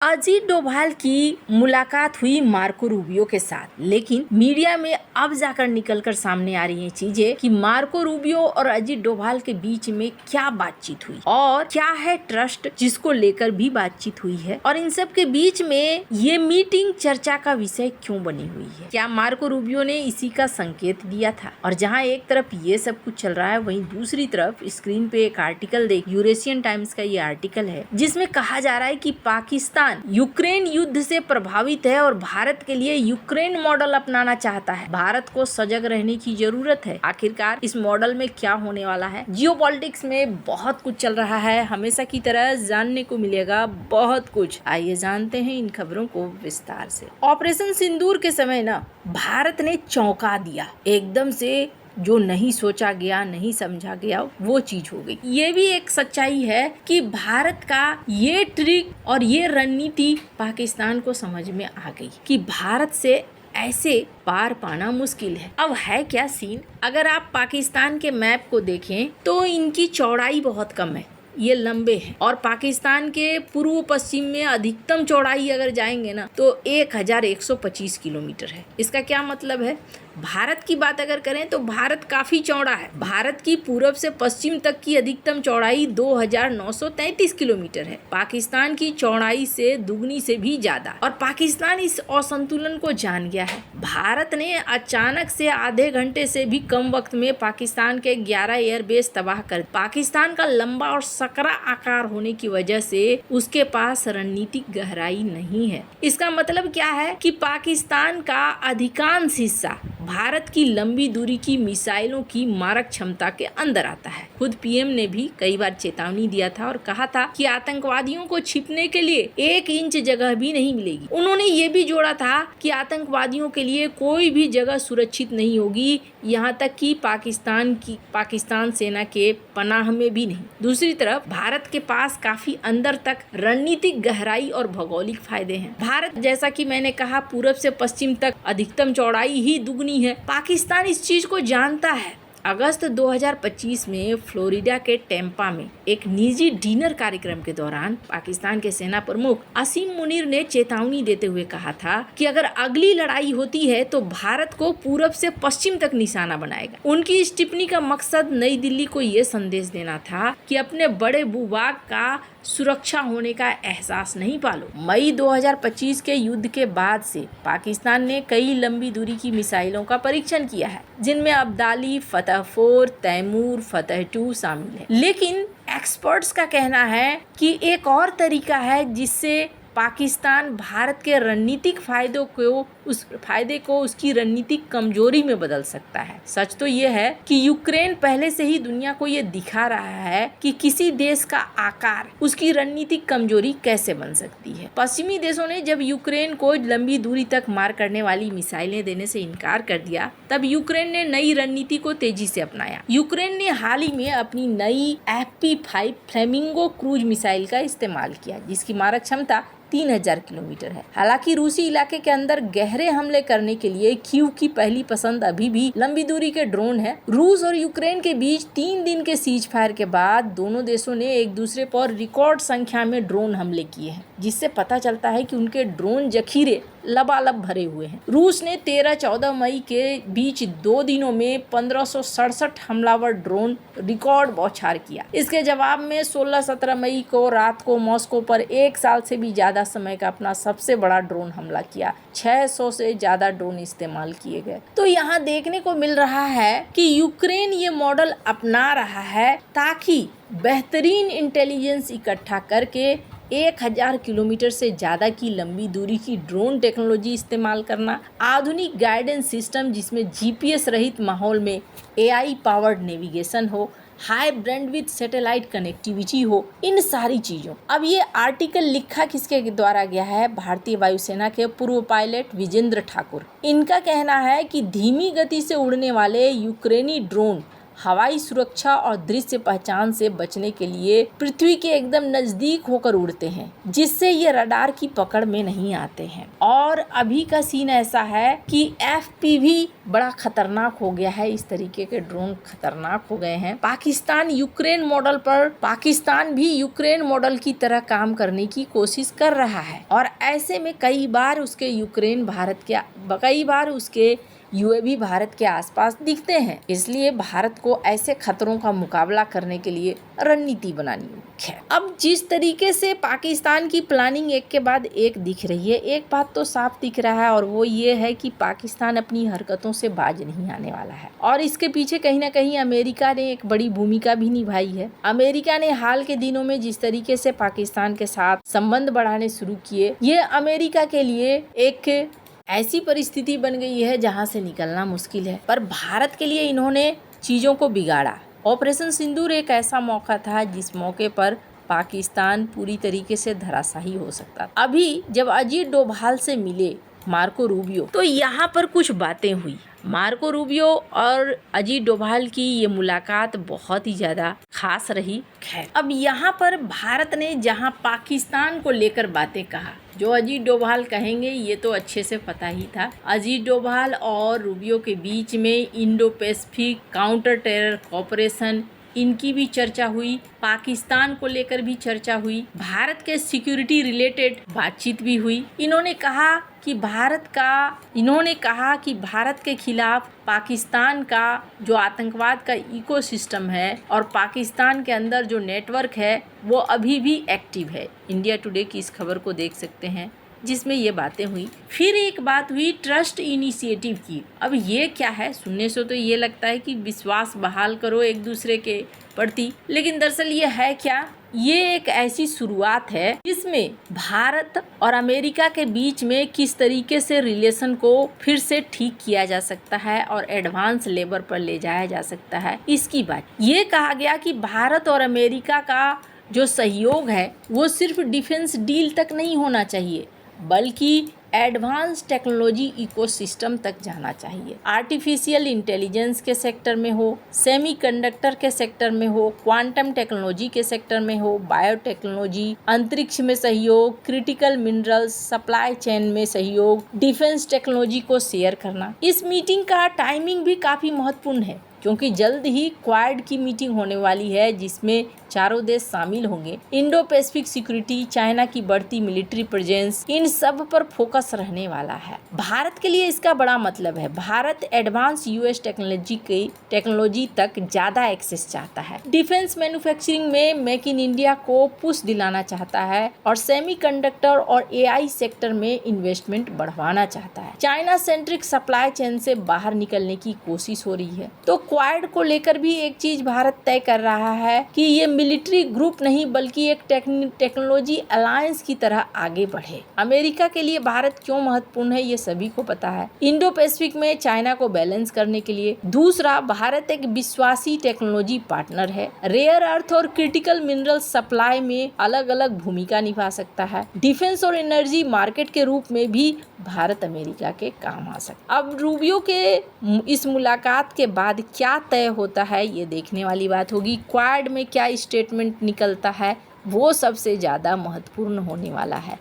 अजीत डोभाल की मुलाकात हुई मार्को रूबियो के साथ, लेकिन मीडिया में अब जाकर निकलकर सामने आ रही हैं चीजें कि मार्को रूबियो और अजीत डोभाल के बीच में क्या बातचीत हुई और क्या है ट्रस्ट जिसको लेकर भी बातचीत हुई है, और इन सब के बीच में ये मीटिंग चर्चा का विषय क्यों बनी हुई है। क्या मार्को रूबियो ने इसी का संकेत दिया था? और जहाँ एक तरफ ये सब कुछ चल रहा है, वहीं दूसरी तरफ स्क्रीन पे एक आर्टिकल देख, यूरेशियन टाइम्स का ये आर्टिकल है जिसमें कहा जा रहा है कि पाकिस्तान यूक्रेन युद्ध से प्रभावित है और भारत के लिए यूक्रेन मॉडल अपनाना चाहता है। भारत को सजग रहने की जरूरत है। आखिरकार इस मॉडल में क्या होने वाला है? जियोपॉलिटिक्स में बहुत कुछ चल रहा है, हमेशा की तरह जानने को मिलेगा बहुत कुछ। आइए जानते हैं इन खबरों को विस्तार से। ऑपरेशन सिंदूर के समय ना भारत ने चौंका दिया, एकदम से जो नहीं सोचा गया, नहीं समझा गया, वो चीज हो गई। ये भी एक सच्चाई है कि भारत का ये ट्रिक और ये रणनीति पाकिस्तान को समझ में आ गई कि भारत से ऐसे पार पाना मुश्किल है। अब है क्या सीन, अगर आप पाकिस्तान के मैप को देखें तो इनकी चौड़ाई बहुत कम है, ये लंबे हैं, और पाकिस्तान के पूर्व पश्चिम में अधिकतम चौड़ाई अगर जाएंगे ना तो 1125 किलोमीटर है। इसका क्या मतलब है? भारत की बात अगर करें तो भारत काफी चौड़ा है। भारत की पूरब से पश्चिम तक की अधिकतम चौड़ाई 2933 किलोमीटर है। पाकिस्तान की चौड़ाई से दुगनी से भी ज्यादा, और पाकिस्तान इस असंतुलन को जान गया है। भारत ने अचानक से आधे घंटे से भी कम वक्त में पाकिस्तान के 11 एयरबेस तबाह कर। पाकिस्तान का लंबा और सकरा आकार होने की वजह से उसके पास रणनीतिक गहराई नहीं है। इसका मतलब क्या है कि पाकिस्तान का अधिकांश हिस्सा भारत की लंबी दूरी की मिसाइलों की मारक क्षमता के अंदर आता है। खुद पीएम ने भी कई बार चेतावनी दिया था और कहा था कि आतंकवादियों को छिपने के लिए 1 इंच जगह भी नहीं मिलेगी। उन्होंने ये भी जोड़ा था कि आतंकवादियों के लिए कोई भी जगह सुरक्षित नहीं होगी, यहाँ तक कि पाकिस्तान सेना के पनाह में भी नहीं। दूसरी तरफ भारत के पास काफी अंदर तक रणनीतिक गहराई और भौगोलिक फायदे हैं। भारत, जैसा कि मैंने कहा, पूरब से पश्चिम तक अधिकतम चौड़ाई ही दुगनी है। पाकिस्तान इस चीज को जानता है। अगस्त 2025 में फ्लोरिडा के टेम्पा में एक निजी डिनर कार्यक्रम के दौरान पाकिस्तान के सेना प्रमुख असीम मुनीर ने चेतावनी देते हुए कहा था कि अगर अगली लड़ाई होती है तो भारत को पूरब से पश्चिम तक निशाना बनाएगा। उनकी इस टिप्पणी का मकसद नई दिल्ली को ये संदेश देना था कि अपने बड़े भूभाग का सुरक्षा होने का एहसास नहीं पालो। मई 2025 के युद्ध के बाद से पाकिस्तान ने कई लंबी दूरी की मिसाइलों का परीक्षण किया है, जिनमें अब्दाली, फतह 4, तैमूर, फतह 2 शामिल है। लेकिन एक्सपर्ट्स का कहना है कि एक और तरीका है जिससे पाकिस्तान भारत के रणनीतिक फायदे को उसकी रणनीतिक कमजोरी में बदल सकता है। सच तो ये है कि यूक्रेन पहले से ही दुनिया को ये दिखा रहा है कि किसी देश का आकार उसकी रणनीतिक कमजोरी कैसे बन सकती है। पश्चिमी देशों ने जब यूक्रेन को लंबी दूरी तक मार करने वाली मिसाइलें देने से इनकार कर दिया, तब यूक्रेन ने नई रणनीति को तेजी से अपनाया। यूक्रेन ने हाल ही में अपनी नई FP5 फ्लेमिंगो क्रूज मिसाइल का इस्तेमाल किया, जिसकी मारक क्षमता 3000 किलोमीटर है। हालांकि रूसी इलाके के अंदर गहरे हमले करने के लिए कीव की पहली पसंद अभी भी लंबी दूरी के ड्रोन है। रूस और यूक्रेन के बीच 3 दिन के सीज फायर के बाद दोनों देशों ने एक दूसरे पर रिकॉर्ड संख्या में ड्रोन हमले किए हैं, जिससे पता चलता है कि उनके ड्रोन जखीरे लबालब भरे हुए हैं। रूस ने 13-14 मई के बीच 2 दिनों में 1567 हमलावर ड्रोन रिकॉर्ड बौछार किया। इसके जवाब में 16-17 मई को रात को मॉस्को पर 1 साल से भी ज्यादा समय का अपना सबसे बड़ा ड्रोन हमला किया। 600 से ज्यादा ड्रोन इस्तेमाल किए गए। तो यहाँ देखने को मिल रहा है कि यूक्रेन ये मॉडल अपना रहा है ताकि बेहतरीन इंटेलिजेंस इकट्ठा करके 1000 किलोमीटर से ज़्यादा की लंबी दूरी की ड्रोन टेक्नोलॉजी इस्तेमाल करना, आधुनिक गाइडेंस सिस्टम जिसमें GPS रहित माहौल में AI पावर्ड नेविगेशन हो, हाई ब्रैंडविड्थ सैटेलाइट कनेक्टिविटी हो, इन सारी चीज़ों। अब ये आर्टिकल लिखा किसके द्वारा गया है? भारतीय वायुसेना के पूर्व पायलट विजेंद्र ठाकुर। इनका कहना है कि धीमी गति से उड़ने वाले यूक्रेनी ड्रोन हवाई सुरक्षा और दृश्य पहचान से बचने के लिए पृथ्वी के एकदम नजदीक होकर उड़ते हैं, जिससे ये रडार की पकड़ में नहीं आते हैं। और अभी का सीन ऐसा है कि FPV बड़ा खतरनाक हो गया है। इस तरीके के ड्रोन खतरनाक हो गए हैं। पाकिस्तान भी यूक्रेन मॉडल की तरह काम करने की कोशिश कर रहा है और ऐसे में कई बार उसके UAV भारत के आसपास दिखते हैं। इसलिए भारत को ऐसे खतरों का मुकाबला करने के लिए रणनीति बनानी है। अब जिस तरीके से पाकिस्तान की प्लानिंग एक के बाद एक दिख रही है, एक बात तो साफ दिख रहा है और वो ये है कि पाकिस्तान अपनी हरकतों से बाज नहीं आने वाला है और इसके पीछे कहीं ना कहीं अमेरिका ने एक बड़ी भूमिका भी निभाई है। अमेरिका ने हाल के दिनों में जिस तरीके से पाकिस्तान के साथ संबंध बढ़ाने शुरू किए, ये अमेरिका के लिए एक ऐसी परिस्थिति बन गई है जहां से निकलना मुश्किल है। पर भारत के लिए इन्होंने चीजों को बिगाड़ा। ऑपरेशन सिंदूर एक ऐसा मौका था जिस मौके पर पाकिस्तान पूरी तरीके से धराशायी हो सकता था। अभी जब अजीत डोभाल से मिले मार्को रूबियो, तो यहाँ पर कुछ बातें हुई। मार्को रूबियो और अजीत डोभाल की ये मुलाकात बहुत ही ज्यादा खास रही। खैर, अब यहाँ पर भारत ने जहाँ पाकिस्तान को लेकर बातें कहा, जो अजीत डोभाल कहेंगे ये तो अच्छे से पता ही था। अजीत डोभाल और रूबियो के बीच में Indo Pacific counter terror cooperation, इनकी भी चर्चा हुई। पाकिस्तान को लेकर भी चर्चा हुई। भारत के सिक्योरिटी रिलेटेड बातचीत भी हुई। इन्होंने कहा कि भारत के खिलाफ पाकिस्तान का जो आतंकवाद का इकोसिस्टम है और पाकिस्तान के अंदर जो नेटवर्क है वो अभी भी एक्टिव है। इंडिया टुडे की इस खबर को देख सकते हैं जिसमें ये बातें हुई। फिर एक बात हुई ट्रस्ट इनिशिएटिव की। अब ये क्या है? सुनने से तो ये लगता है कि विश्वास बहाल करो एक दूसरे के प्रति, लेकिन दरअसल ये है क्या? ये एक ऐसी शुरुआत है जिसमें भारत और अमेरिका के बीच में किस तरीके से रिलेशन को फिर से ठीक किया जा सकता है और एडवांस लेवल पर ले जाया जा सकता है, इसकी बात। ये कहा गया कि भारत और अमेरिका का जो सहयोग है वो सिर्फ डिफेंस डील तक नहीं होना चाहिए, बल्कि एडवांस टेक्नोलॉजी इकोसिस्टम तक जाना चाहिए। आर्टिफिशियल इंटेलिजेंस के सेक्टर में हो, सेमीकंडक्टर के सेक्टर में हो, क्वांटम टेक्नोलॉजी के सेक्टर में हो, बायोटेक्नोलॉजी, अंतरिक्ष में सहयोग, क्रिटिकल मिनरल्स, सप्लाई चेन में सहयोग, डिफेंस टेक्नोलॉजी को शेयर करना। इस मीटिंग का टाइमिंग भी काफी महत्वपूर्ण है क्योंकि जल्द ही क्वाड की मीटिंग होने वाली है जिसमें चारों देश शामिल होंगे। इंडो पैसिफिक सिक्योरिटी, चाइना की बढ़ती मिलिट्री प्रेजेंस, इन सब पर फोकस रहने वाला है। भारत के लिए इसका बड़ा मतलब है। भारत एडवांस US टेक्नोलॉजी तक ज्यादा एक्सेस चाहता है। डिफेंस मैन्युफैक्चरिंग में मेक इन इंडिया को पुश दिलाना चाहता है और सेमीकंडक्टर और AI सेक्टर में इन्वेस्टमेंट बढ़वाना चाहता है। चाइना सेंट्रिक सप्लाई चेन से बाहर निकलने की कोशिश हो रही है। तो क्वाड को लेकर भी एक चीज भारत तय कर रहा है कि ये मिलिट्री ग्रुप नहीं बल्कि एक टेक्नोलॉजी अलायंस की तरह आगे बढ़े। अमेरिका के लिए भारत क्यों महत्वपूर्ण है ये सभी को पता है। इंडो पैसिफिक में चाइना को बैलेंस करने के लिए। दूसरा, भारत एक विश्वासी टेक्नोलॉजी पार्टनर है। रेयर अर्थ और क्रिटिकल मिनरल सप्लाई में अलग अलग भूमिका निभा सकता है। डिफेंस और एनर्जी मार्केट के रूप में भी भारत अमेरिका के काम आ सकता है। अब रूबियो के इस मुलाकात के बाद क्या तय होता है ये देखने वाली बात होगी। क्वाड में क्या स्टेटमेंट निकलता है वो सबसे ज्यादा महत्वपूर्ण होने वाला है।